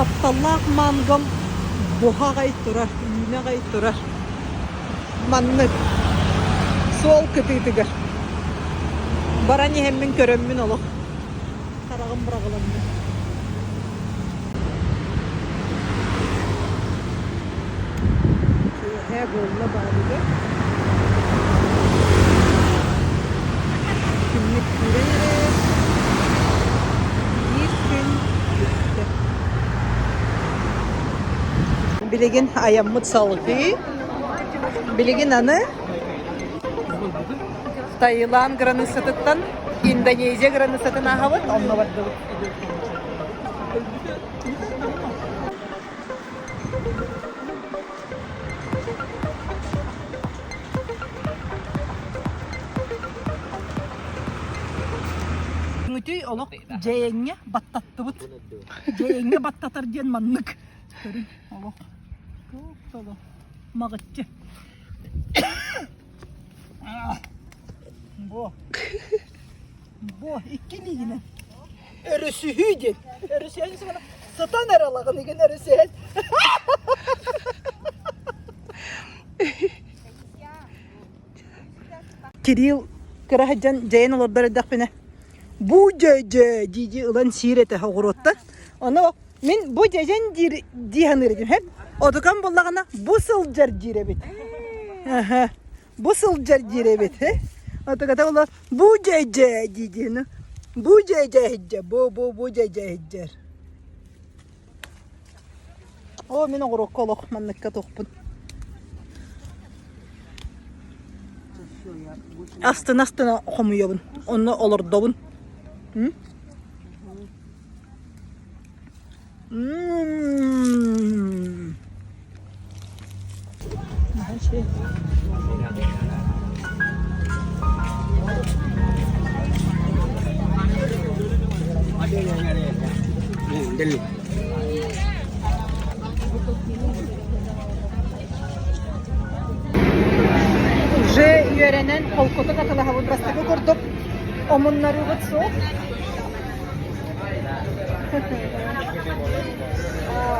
Тапталлақ мангам буха қайтырар, үйіне қайтырар. Маннық, сол кітігігір. Баран ехеммен көрөммін олық. Қарағым бірағыламын. Köye bolla bağlıdır. Günlük göreriz. Bir gün bitti. Biligin ayamut salgı. Biligin anı Tayland granı satıktan Endonezya granı satına havat onunla vardı. Үтүй олық жайыңе баттатты бұт. Жайыңе баттатар ден маннық. Көрін олық. Көп толы. Мағытчы. Бо, иккелігіне. Өрісі хүйден. Өрісі әнісі ғана сатан аралағын еген өрісі ән. Кирилл кырахаджан жайын олардар өдақ біне. Bu cece cici ulan sirete hağırottan. Onu men bu cecen dihanır edim hep. Odukan bollağına bu sılcar cirebet. Bu sılcar cirebet he. Odukata bollağına bu cece cici. Bu cece hicce. Bu cece hiccer. O men oğuruk koluk manlıkka toqpun. Astına oxumuyabın. Onu olur dobun. Hı? Şey. Уже yörenen kolkotu katılı havun rastaka kurduk. Omunları soğuk.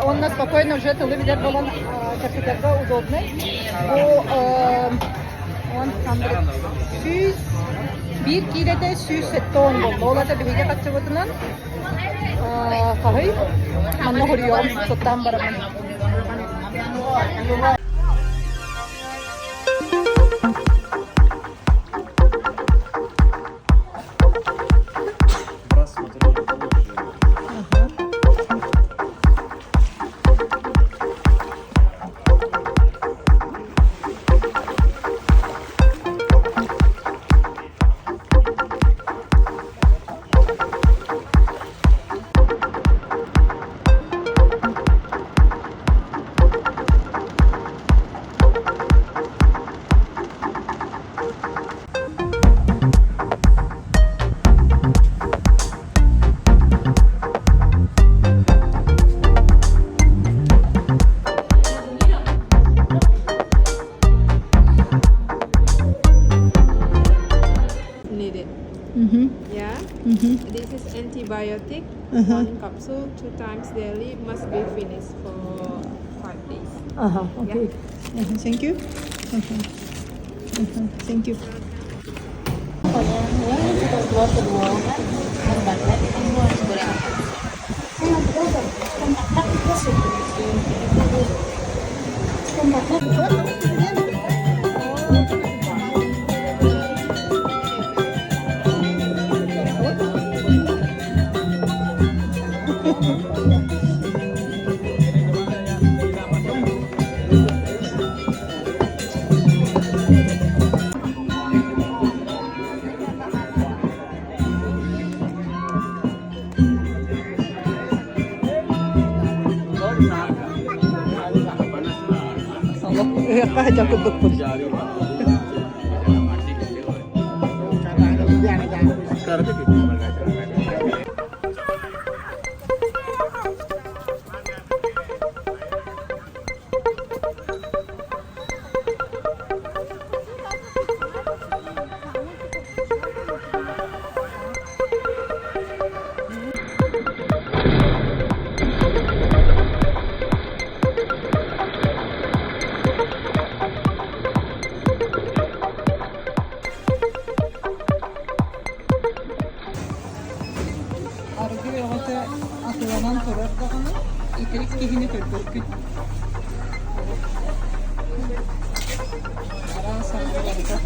Он нас спокойно уже тылы видят, был он кафетерга удобный. Он там süz bir kilede süz sette on oldu. Ola da bir kaçı vurdundan. Kahve. Manna horiyorum. Sottan baramın. This is antibiotic. One capsule 2 times daily must be finished for 5 days. Okay. Thank you. Thank you. Kahajang kuduk pun. Янан турар даганы. Итерик кихини көрбөркүт. Ара саңгыларга.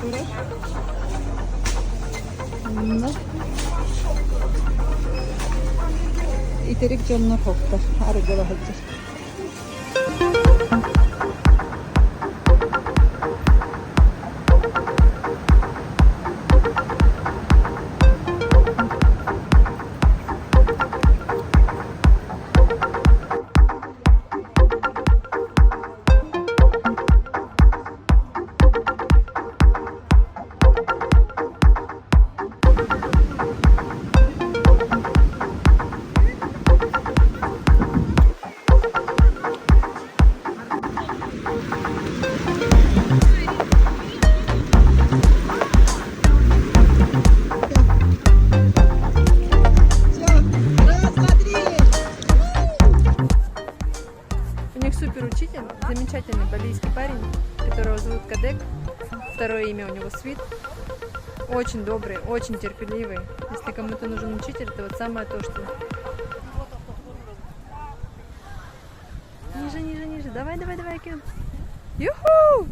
Турар. Итерик жонна хоктар. Арыгыла хаджыр. У них супер учитель, замечательный балийский парень, которого зовут Кадек. Второе имя у него Свит. Очень добрый, очень терпеливый. Если кому-то нужен учитель, это вот самое то, что... Ниже, ниже, ниже. Давай, давай, давай, Ким. Юху!